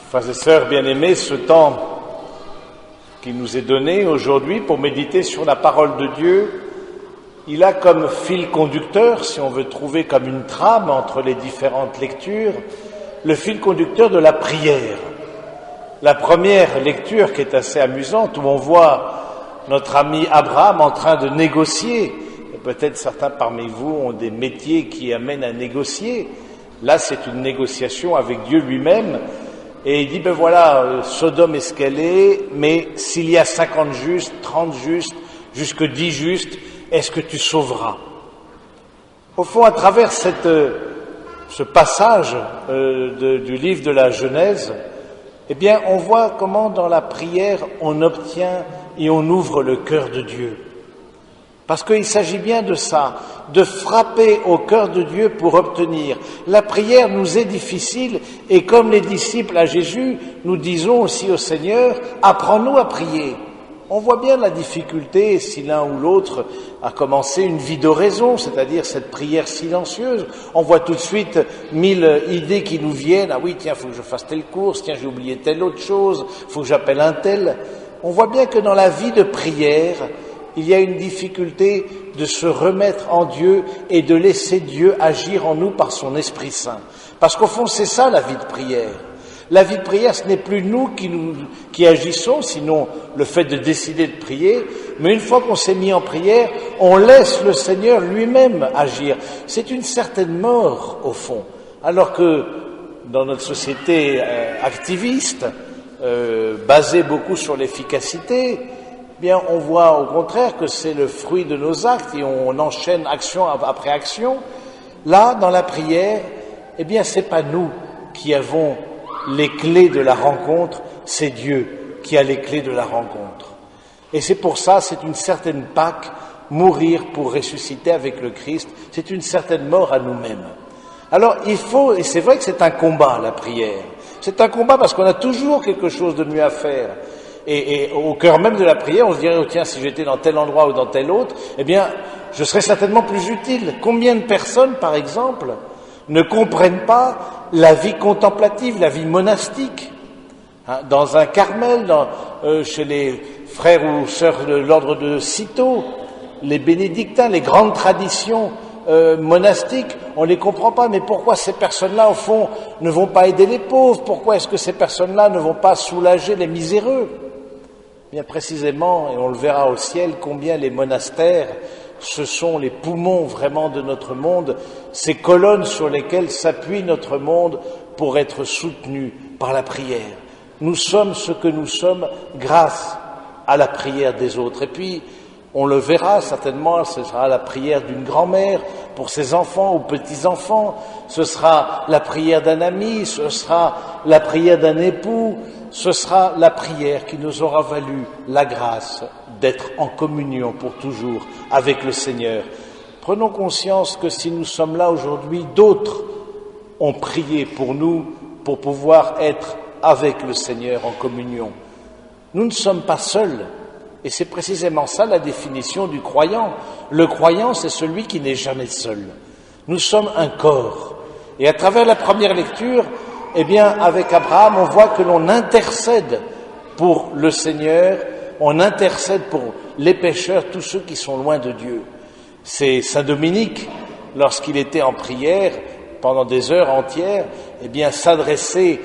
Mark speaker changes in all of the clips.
Speaker 1: Frères et sœurs bien-aimés, ce temps qui nous est donné aujourd'hui pour méditer sur la parole de Dieu, il a comme fil conducteur, si on veut trouver comme une trame entre les différentes lectures, le fil conducteur de la prière. La première lecture qui est assez amusante, où on voit notre ami Abraham en train de négocier. Et peut-être certains parmi vous ont des métiers qui amènent à négocier. Là, c'est une négociation avec Dieu lui-même. Et il dit, ben voilà, Sodome est ce qu'elle est, mais s'il y a 50 justes, 30 justes, jusque 10 justes, est-ce que tu sauveras? Au fond, à travers ce passage du livre de la Genèse, eh bien, on voit comment dans la prière, on obtient et on ouvre le cœur de Dieu. Parce qu'il s'agit bien de ça, de frapper au cœur de Dieu pour obtenir. La prière nous est difficile et comme les disciples à Jésus, nous disons aussi au Seigneur, apprends-nous à prier. On voit bien la difficulté si l'un ou l'autre a commencé une vie d'oraison, c'est-à-dire cette prière silencieuse. On voit tout de suite 1000 idées qui nous viennent. Ah oui, tiens, faut que je fasse telle course, tiens, j'ai oublié telle autre chose, faut que j'appelle un tel. On voit bien que dans la vie de prière, il y a une difficulté de se remettre en Dieu et de laisser Dieu agir en nous par son Esprit Saint. Parce qu'au fond, c'est ça la vie de prière. La vie de prière, ce n'est plus nous qui agissons, sinon le fait de décider de prier, mais une fois qu'on s'est mis en prière, on laisse le Seigneur lui-même agir. C'est une certaine mort, au fond. Alors que dans notre société activiste, basée beaucoup sur l'efficacité, bien, on voit au contraire que c'est le fruit de nos actes et on enchaîne action après action. Là, dans la prière, eh bien, c'est pas nous qui avons les clés de la rencontre, c'est Dieu qui a les clés de la rencontre. Et c'est pour ça, c'est une certaine Pâque, mourir pour ressusciter avec le Christ, c'est une certaine mort à nous-mêmes. Alors, il faut, et c'est vrai que c'est un combat, la prière. C'est un combat parce qu'on a toujours quelque chose de mieux à faire. Et au cœur même de la prière, on se dirait, oh, tiens, si j'étais dans tel endroit ou dans tel autre, eh bien, je serais certainement plus utile. Combien de personnes, par exemple, ne comprennent pas la vie contemplative, la vie monastique, dans un Carmel, chez les frères ou sœurs de l'ordre de Cîteaux, les bénédictins, les grandes traditions monastiques, on ne les comprend pas. Mais pourquoi ces personnes-là, au fond, ne vont pas aider les pauvres? Pourquoi est-ce que ces personnes-là ne vont pas soulager les miséreux? Bien précisément, et on le verra au ciel, combien les monastères, ce sont les poumons vraiment de notre monde, ces colonnes sur lesquelles s'appuie notre monde pour être soutenu par la prière. Nous sommes ce que nous sommes grâce à la prière des autres. Et puis, on le verra certainement, ce sera la prière d'une grand-mère pour ses enfants ou petits-enfants, ce sera la prière d'un ami, ce sera la prière d'un époux, ce sera la prière qui nous aura valu la grâce d'être en communion pour toujours avec le Seigneur. Prenons conscience que si nous sommes là aujourd'hui, d'autres ont prié pour nous pour pouvoir être avec le Seigneur en communion. Nous ne sommes pas seuls. Et c'est précisément ça la définition du croyant. Le croyant, c'est celui qui n'est jamais seul. Nous sommes un corps. Et à travers la première lecture, eh bien, avec Abraham, on voit que l'on intercède pour le Seigneur, on intercède pour les pécheurs, tous ceux qui sont loin de Dieu. C'est Saint Dominique, lorsqu'il était en prière, pendant des heures entières, eh bien, s'adressait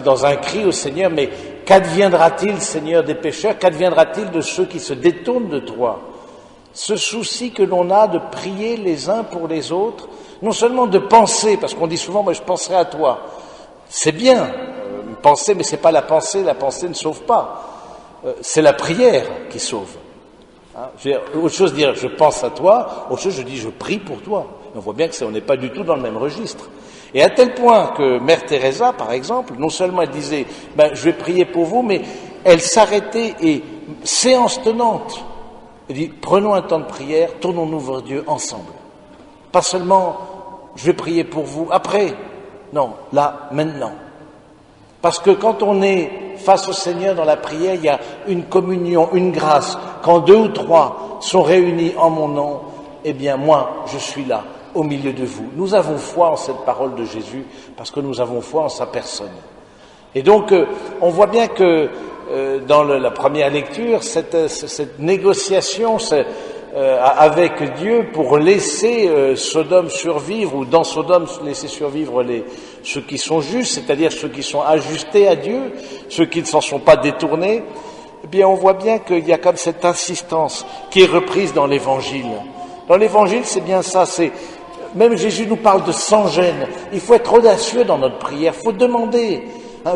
Speaker 1: dans un cri au Seigneur, mais qu'adviendra-t-il, Seigneur, des pécheurs? Qu'adviendra-t-il de ceux qui se détournent de toi? Ce souci que l'on a de prier les uns pour les autres, non seulement de penser, parce qu'on dit souvent, moi je penserai à toi. C'est bien, penser, mais c'est pas la pensée ne sauve pas. C'est la prière qui sauve. Autre chose de dire je pense à toi, autre chose je dis je prie pour toi. Et on voit bien que on n'est pas du tout dans le même registre. Et à tel point que Mère Teresa, par exemple, non seulement elle disait je vais prier pour vous, mais elle s'arrêtait et séance tenante, elle dit prenons un temps de prière, tournons-nous vers Dieu ensemble. Pas seulement je vais prier pour vous après, non, là, maintenant. Parce que quand on est face au Seigneur dans la prière, il y a une communion, une grâce. Quand 2 ou 3 sont réunis en mon nom, eh bien moi, je suis là, au milieu de vous. Nous avons foi en cette parole de Jésus, parce que nous avons foi en sa personne. Et donc, on voit bien que dans la première lecture, cette négociation avec Dieu pour laisser Sodome survivre, ou dans Sodome laisser survivre ceux qui sont justes, c'est-à-dire ceux qui sont ajustés à Dieu, ceux qui ne s'en sont pas détournés, eh bien on voit bien qu'il y a comme cette insistance qui est reprise dans l'Évangile. Dans l'Évangile, c'est bien ça, même Jésus nous parle de sans gêne. Il faut être audacieux dans notre prière, il faut demander.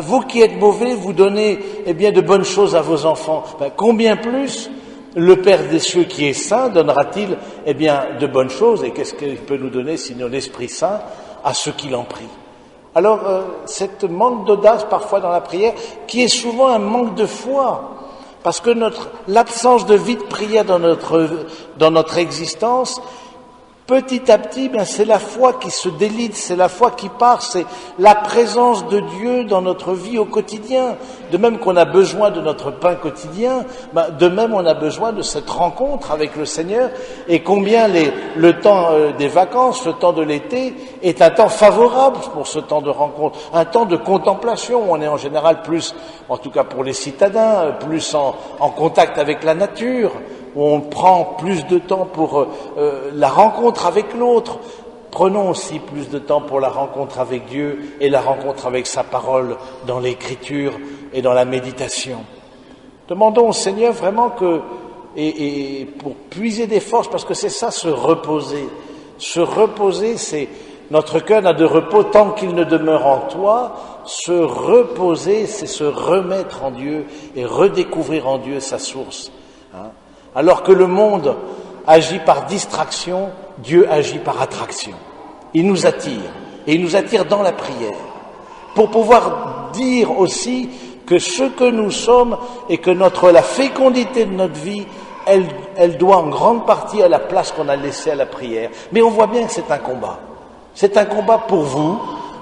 Speaker 1: Vous qui êtes mauvais, vous donnez bien de bonnes choses à vos enfants. Combien plus le Père des cieux qui est saint donnera-t-il de bonnes choses? Et qu'est-ce qu'il peut nous donner sinon l'Esprit Saint à ceux qui l'en prient? Alors, cette manque d'audace parfois dans la prière, qui est souvent un manque de foi, parce que l'absence de vie de prière dans notre existence, petit à petit, c'est la foi qui se délite, c'est la foi qui part, c'est la présence de Dieu dans notre vie au quotidien. De même qu'on a besoin de notre pain quotidien, de même on a besoin de cette rencontre avec le Seigneur. Et combien le temps des vacances, le temps de l'été, est un temps favorable pour ce temps de rencontre, un temps de contemplation. On est en général plus, en tout cas pour les citadins, plus en contact avec la nature, où on prend plus de temps pour la rencontre avec l'autre. Prenons aussi plus de temps pour la rencontre avec Dieu et la rencontre avec sa parole dans l'écriture et dans la méditation. Demandons au Seigneur vraiment et pour puiser des forces, parce que c'est ça, se reposer. Se reposer, c'est notre cœur n'a de repos tant qu'il ne demeure en toi. Se reposer, c'est se remettre en Dieu et redécouvrir en Dieu sa source. Alors que le monde agit par distraction, Dieu agit par attraction. Il nous attire, et il nous attire dans la prière, pour pouvoir dire aussi que ce que nous sommes et que la fécondité de notre vie, elle doit en grande partie à la place qu'on a laissée à la prière. Mais on voit bien que c'est un combat. C'est un combat pour vous,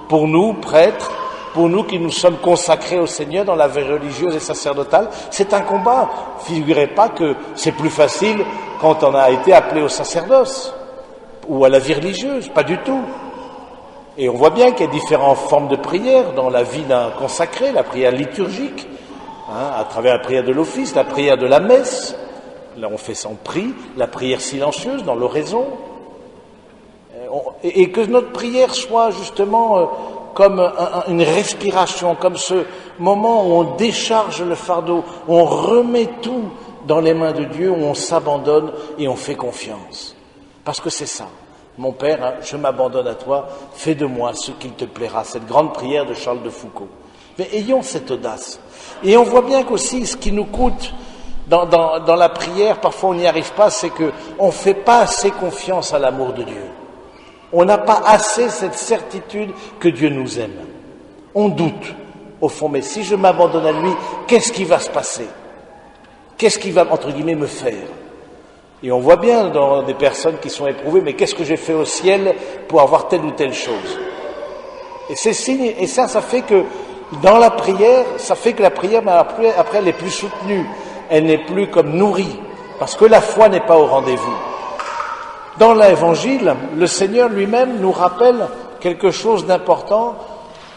Speaker 1: pour nous, prêtres, pour nous qui nous sommes consacrés au Seigneur dans la vie religieuse et sacerdotale. C'est un combat. Figurez pas que c'est plus facile quand on a été appelé au sacerdoce ou à la vie religieuse, pas du tout. Et on voit bien qu'il y a différentes formes de prière dans la vie d'un consacré, la prière liturgique, à travers la prière de l'office, la prière de la messe, là on fait son prie, la prière silencieuse dans l'oraison, et que notre prière soit justement comme une respiration, comme ce moment où on décharge le fardeau, où on remet tout dans les mains de Dieu, où on s'abandonne et on fait confiance. Parce que c'est ça. Mon Père, je m'abandonne à toi, fais de moi ce qu'il te plaira. Cette grande prière de Charles de Foucault. Mais ayons cette audace. Et on voit bien qu'aussi, ce qui nous coûte dans la prière, parfois on n'y arrive pas, c'est qu'on ne fait pas assez confiance à l'amour de Dieu. On n'a pas assez cette certitude que Dieu nous aime. On doute, au fond, mais si je m'abandonne à lui, qu'est-ce qui va se passer? Qu'est-ce qui va, entre guillemets, me faire? Et on voit bien dans des personnes qui sont éprouvées, mais qu'est-ce que j'ai fait au ciel pour avoir telle ou telle chose? Et c'est signe, et ça fait que dans la prière, ça fait que la prière, après, elle est plus soutenue. Elle n'est plus comme nourrie, parce que la foi n'est pas au rendez-vous. Dans l'Évangile, le Seigneur lui-même nous rappelle quelque chose d'important,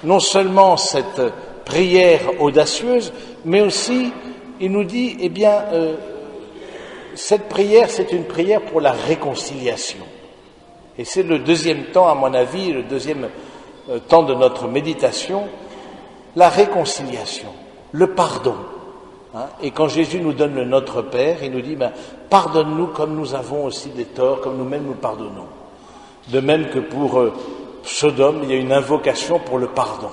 Speaker 1: non seulement cette prière audacieuse, mais aussi, il nous dit, cette prière, c'est une prière pour la réconciliation. Et c'est le deuxième temps, à mon avis, le deuxième temps de notre méditation, la réconciliation, le pardon. Et quand Jésus nous donne le Notre Père, il nous dit, pardonne-nous comme nous avons aussi des torts, comme nous-mêmes nous pardonnons. De même que pour Sodome, il y a une invocation pour le pardon.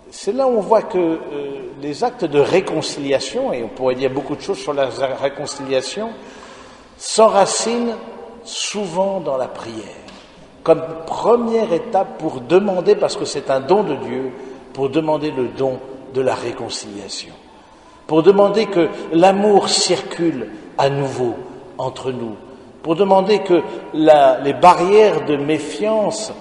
Speaker 1: C'est là où on voit que les actes de réconciliation, et on pourrait dire beaucoup de choses sur la réconciliation, s'enracinent souvent dans la prière, comme première étape pour demander, parce que c'est un don de Dieu, pour demander le don de la réconciliation. Pour demander que l'amour circule à nouveau entre nous, pour demander que les barrières de méfiance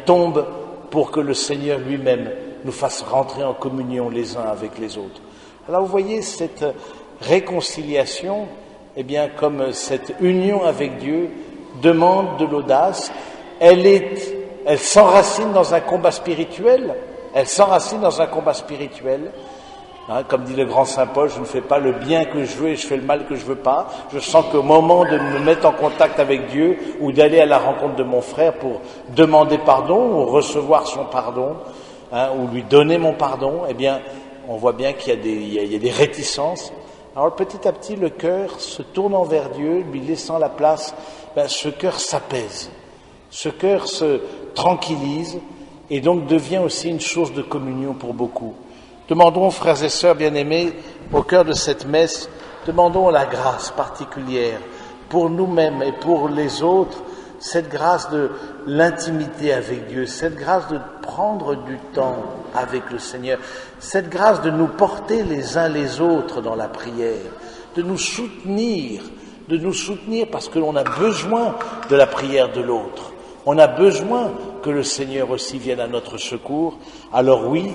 Speaker 1: tombent pour que le Seigneur lui-même nous fasse rentrer en communion les uns avec les autres. Alors vous voyez, cette réconciliation, comme cette union avec Dieu, demande de l'audace, elle s'enracine dans un combat spirituel, Elle s'enracine dans un combat spirituel. Comme dit le grand Saint Paul, je ne fais pas le bien que je veux et je fais le mal que je veux pas. Je sens qu'au moment de me mettre en contact avec Dieu ou d'aller à la rencontre de mon frère pour demander pardon ou recevoir son pardon, ou lui donner mon pardon, eh bien, on voit bien qu'il y a des réticences. Alors petit à petit, le cœur se tournant vers Dieu, lui laissant la place, ce cœur s'apaise, ce cœur se tranquillise et donc devient aussi une source de communion pour beaucoup. Demandons, frères et sœurs bien-aimés, au cœur de cette messe, demandons la grâce particulière pour nous-mêmes et pour les autres, cette grâce de l'intimité avec Dieu, cette grâce de prendre du temps avec le Seigneur, cette grâce de nous porter les uns les autres dans la prière, de nous soutenir parce que l'on a besoin de la prière de l'autre. On a besoin que le Seigneur aussi vienne à notre secours. Alors oui,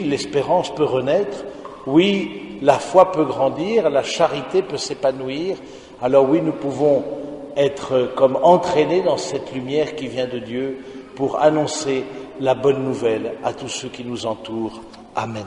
Speaker 1: l'espérance peut renaître, oui, la foi peut grandir, la charité peut s'épanouir. Alors oui, nous pouvons être comme entraînés dans cette lumière qui vient de Dieu pour annoncer la bonne nouvelle à tous ceux qui nous entourent. Amen.